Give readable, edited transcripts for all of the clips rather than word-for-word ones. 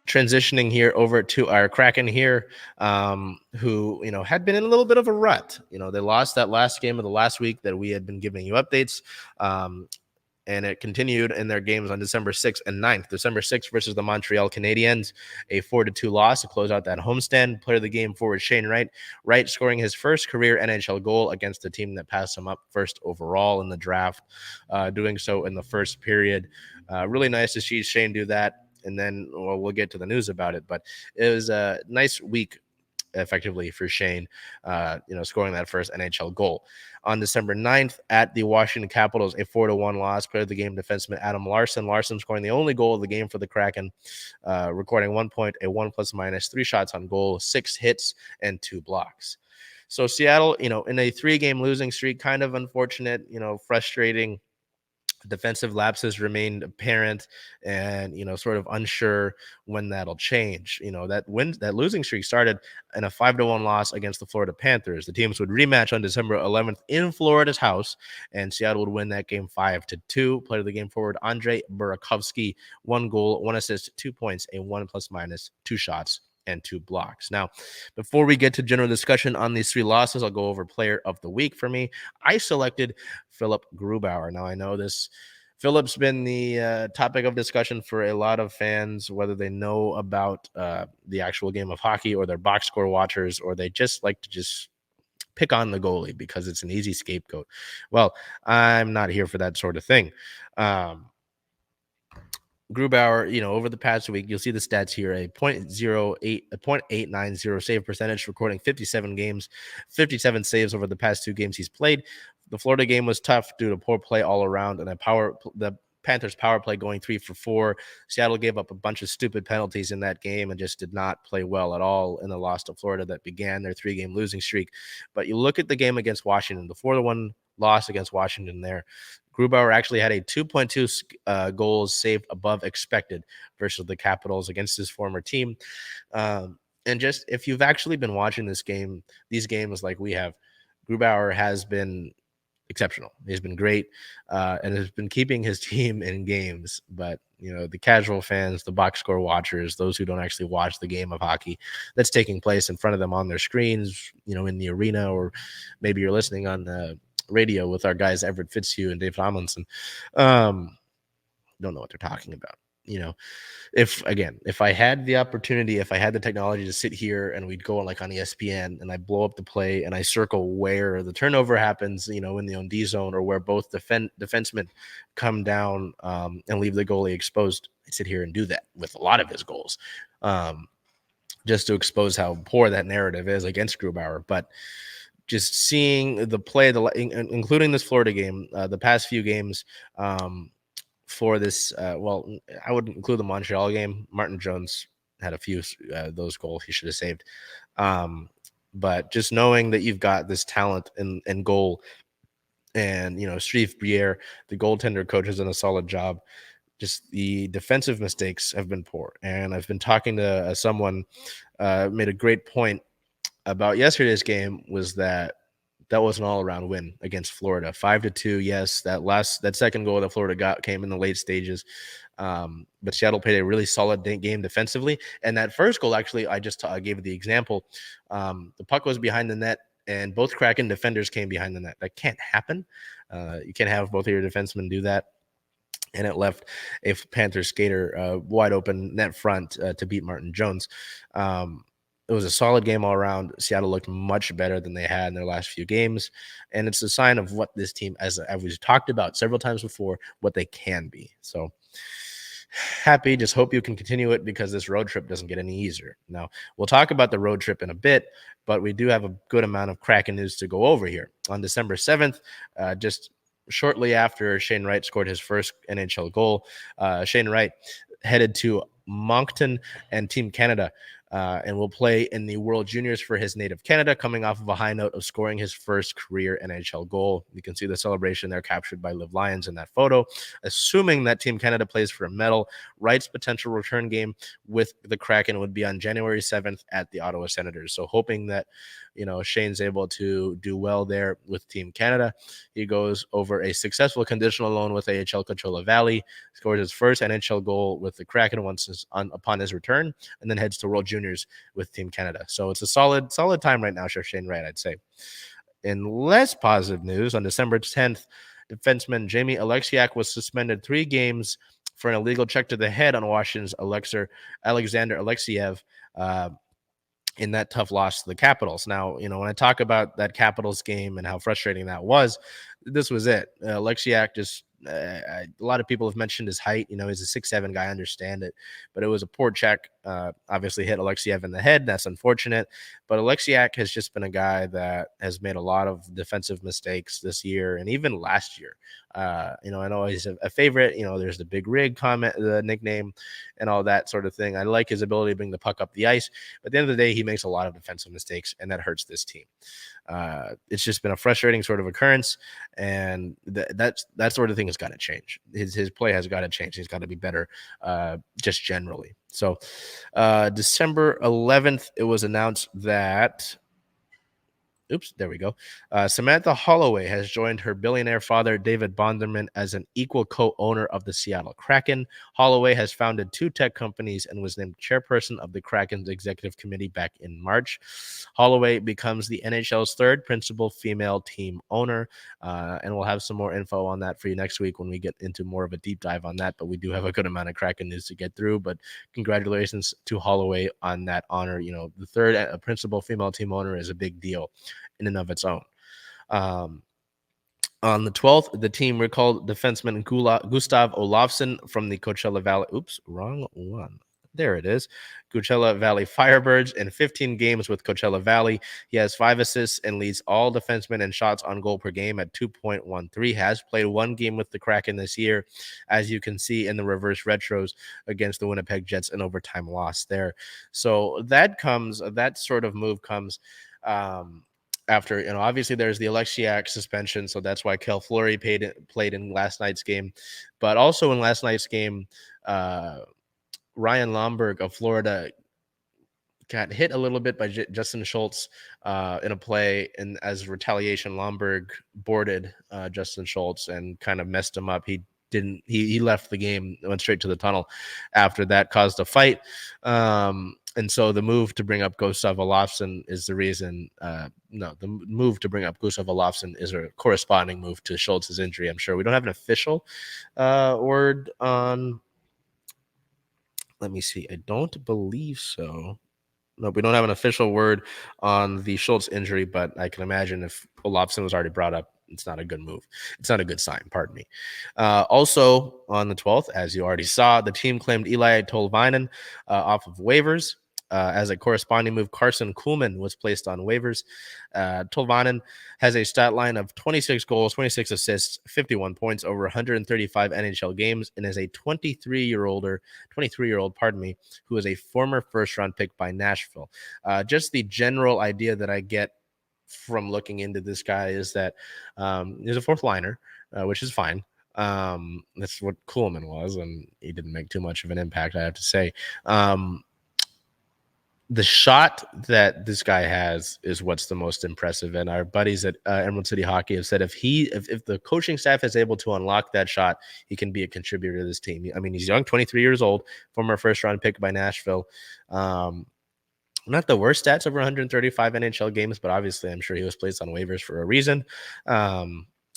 Transitioning here over to our Kraken here, who, had been in a little bit of a rut. They lost that last game of the last week that we had been giving you updates. And it continued in their games on December 6th and 9th. December 6th versus the Montreal Canadiens, a 4-2 loss to close out that homestand. Player of the game forward Shane Wright. Wright scoring his first career NHL goal against the team that passed him up first overall in the draft, doing so in the first period. Really nice to see Shane do that. And then we'll get to the news about it. But it was a nice week, effectively, for Shane, scoring that first NHL goal. On December 9th at the Washington Capitals, a 4-1 loss. Player of the game defenseman Adam Larson. Larson scoring the only goal of the game for the Kraken, recording 1 point, a 1+-, 3 shots on goal, 6 hits, and 2 blocks. So Seattle, in a 3-game losing streak, kind of unfortunate, frustrating. Defensive lapses remained apparent, and sort of unsure when that'll change. That losing streak started in a 5-1 loss against the Florida Panthers. The teams would rematch on December 11th in Florida's house, and Seattle would win that game 5-2. Player of the game forward Andrei Burakovsky, 1 goal, 1 assist, 2 points, a 1+-, 2 shots, and 2 blocks. Now, before we get to general discussion on these 3 losses, I'll go over player of the week for me. I selected Philip Grubauer. Now, I know Philip's been the topic of discussion for a lot of fans, whether they know about the actual game of hockey or they're box score watchers, or they just like to just pick on the goalie because it's an easy scapegoat. Well, I'm not here for that sort of thing. Grubauer, over the past week, you'll see the stats here: a .890 save percentage, recording 57 games, 57 saves over the past 2 games he's played. The Florida game was tough due to poor play all around, and the Panthers power play going 3 for 4. Seattle gave up a bunch of stupid penalties in that game and just did not play well at all in the loss to Florida that began their 3-game losing streak. But you look at the game against Washington, the 4-1 loss against Washington there. Grubauer actually had a 2.2 goals saved above expected versus the Capitals against his former team. And just if you've actually been watching these games like we have, Grubauer has been exceptional. He's been great and has been keeping his team in games. But, the casual fans, the box score watchers, those who don't actually watch the game of hockey that's taking place in front of them on their screens, in the arena, or maybe you're listening on the radio with our guys Everett Fitzhugh and Dave Tomlinson, don't know what they're talking about. If I had the opportunity, if I had the technology to sit here and we'd go on ESPN and I blow up the play and I circle where the turnover happens, in the own D zone, or where both defensemen come down and leave the goalie exposed, I'd sit here and do that with a lot of his goals, just to expose how poor that narrative is against Grubauer. But just seeing the play, including this Florida game, the past few games for this, I wouldn't include the Montreal game. Martin Jones had a few those goals he should have saved. But just knowing that you've got this talent in goal, and, Steve Briere, the goaltender coach, has done a solid job. Just the defensive mistakes have been poor. And I've been talking to someone made a great point about yesterday's game, was that was an all-around win against Florida, 5-2. Yes, that second goal that Florida got came in the late stages, but Seattle played a really solid game defensively. And that first goal, actually, I just gave the example. The puck was behind the net, and both Kraken defenders came behind the net. That can't happen. You can't have both of your defensemen do that. And it left a Panther skater wide open net front to beat Martin Jones. It was a solid game all around. Seattle looked much better than they had in their last few games. And it's a sign of what this team, as we've talked about several times before, what they can be. So happy. Just hope you can continue it, because this road trip doesn't get any easier. Now, we'll talk about the road trip in a bit, but we do have a good amount of Kraken news to go over here. On December 7th, just shortly after Shane Wright scored his first NHL goal, Shane Wright headed to Moncton and Team Canada and will play in the World Juniors for his native Canada, coming off of a high note of scoring his first career NHL goal. You can see the celebration there captured by Liv Lions in that photo. Assuming that Team Canada plays for a medal, Wright's potential return game with the Kraken would be on January 7th at the Ottawa Senators. So hoping that, Shane's able to do well there with Team Canada. He goes over a successful conditional loan with AHL Coachella Valley, scores his first NHL goal with the Kraken upon his return, and then heads to World Juniors with Team Canada. So it's a solid time right now for Shane Wright, I'd say. In less positive news, on December 10th, defenseman Jamie Alexiak was suspended 3 games for an illegal check to the head on Washington's Alexander Alexiev in that tough loss to the Capitals. Now, when I talk about that Capitals game and how frustrating that was, this was it. Alexiak just a lot of people have mentioned his height. He's a 6'7" guy. I understand it, but it was a poor check. Obviously hit Alexiev in the head. That's unfortunate. But Alexiak has just been a guy that has made a lot of defensive mistakes this year and even last year. I know he's a favorite. There's the Big Rig comment, the nickname, and all that sort of thing. I like his ability to bring the puck up the ice. But at the end of the day, he makes a lot of defensive mistakes, and that hurts this team. It's just been a frustrating sort of occurrence, and that sort of thing has got to change. His play has got to change. He's got to be better, just generally. So, December 11th, it was announced that. Oops, there we go. Samantha Holloway has joined her billionaire father, David Bonderman, as an equal co-owner of the Seattle Kraken. Holloway has founded 2 tech companies and was named chairperson of the Kraken's executive committee back in March. Holloway becomes the NHL's 3rd principal female team owner, and we'll have some more info on that for you next week when we get into more of a deep dive on that, but we do have a good amount of Kraken news to get through. But congratulations to Holloway on that honor. The 3rd principal female team owner is a big deal in and of its own. On the 12th, the team recalled defenseman Gustav Olofsson from the Coachella Valley. Oops, wrong one. There it is. Coachella Valley Firebirds in 15 games with Coachella Valley. He has 5 assists and leads all defensemen in shots on goal per game at 2.13. Has played 1 game with the Kraken this year, as you can see in the reverse retros against the Winnipeg Jets, an overtime loss there. So that sort of move comes after, obviously there's the Alexiak suspension, so that's why Kel Fleury played in last night's game. But also in last night's game, Ryan Lomberg of Florida got hit a little bit by Justin Schultz in a play, and as retaliation, Lomberg boarded Justin Schultz and kind of messed him up. He left the game, went straight to the tunnel after that, caused a fight. And so the move to bring up Gustav Olofsson is the reason. The move to bring up Gustav Olofsson is a corresponding move to Schultz's injury. I'm sure we don't have an official word on. Let me see. I don't believe so. No, we don't have an official word on the Schultz injury, but I can imagine if Olofsson was already brought up, it's not a good move. It's not a good sign, pardon me. Also, on the 12th, as you already saw, the team claimed Eli Tolvanen off of waivers. As a corresponding move, Carson Kuhlman was placed on waivers. Tolvanen has a stat line of 26 goals, 26 assists, 51 points over 135 NHL games, and is a 23-year-old, who is a former first-round pick by Nashville. Just the general idea that I get from looking into this guy is that he's a 4th liner, which is fine. That's what Kuhlman was, and he didn't make too much of an impact, I have to say. The shot that this guy has is what's the most impressive. And our buddies at Emerald City Hockey have said if the coaching staff is able to unlock that shot, he can be a contributor to this team. I mean, he's young, 23 years old, former first-round pick by Nashville. Not the worst stats over 135 NHL games, but obviously I'm sure he was placed on waivers for a reason.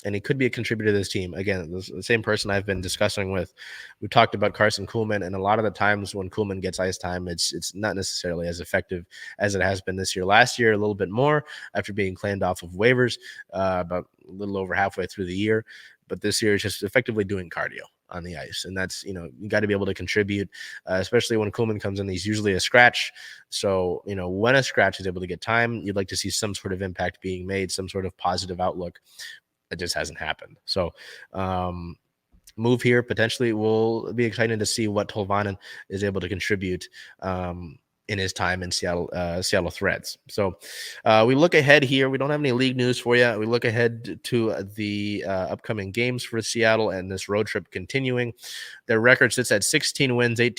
And he could be a contributor to this team. Again, the same person I've been discussing with. We talked about Carson Kuhlman, and a lot of the times when Kuhlman gets ice time, it's not necessarily as effective as it has been this year. Last year, a little bit more after being claimed off of waivers about a little over halfway through the year. But this year is just effectively doing cardio on the ice. And that's, you got to be able to contribute, especially when Kuhlman comes in. He's usually a scratch. So, when a scratch is able to get time, you'd like to see some sort of impact being made, some sort of positive outlook. It just hasn't happened. So, move here potentially will be exciting to see what Tolvanen is able to contribute. in his time in Seattle Threads. So we look ahead here. We don't have any league news for you. We look ahead to the upcoming games for Seattle and this road trip continuing. Their record sits at 16 wins, 8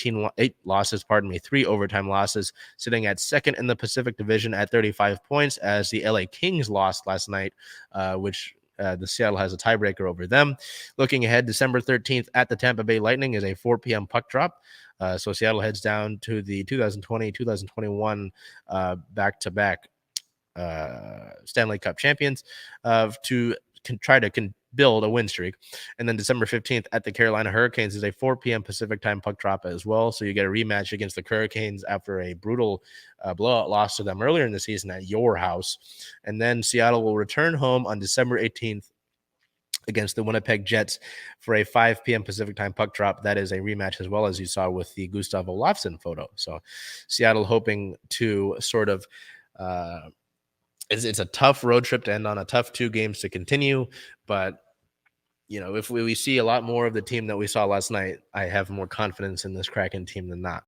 losses, 3 overtime losses, sitting at second in the Pacific Division at 35 points as the LA Kings lost last night, which the Seattle has a tiebreaker over them. Looking ahead, December 13th at the Tampa Bay Lightning is a 4 p.m. puck drop. So Seattle heads down to the 2020-2021 back-to-back Stanley Cup champions to try to build a win streak. And then December 15th at the Carolina Hurricanes is a 4 p.m. Pacific time puck drop as well. So you get a rematch against the Hurricanes after a brutal blowout loss to them earlier in the season at your house. And then Seattle will return home on December 18th against the Winnipeg Jets for a 5 p.m. Pacific time puck drop. That is a rematch as well, as you saw with the Gustav Olofsson photo. So Seattle hoping to sort of it's a tough road trip to end on, a tough 2 games to continue. But, if we see a lot more of the team that we saw last night, I have more confidence in this Kraken team than not.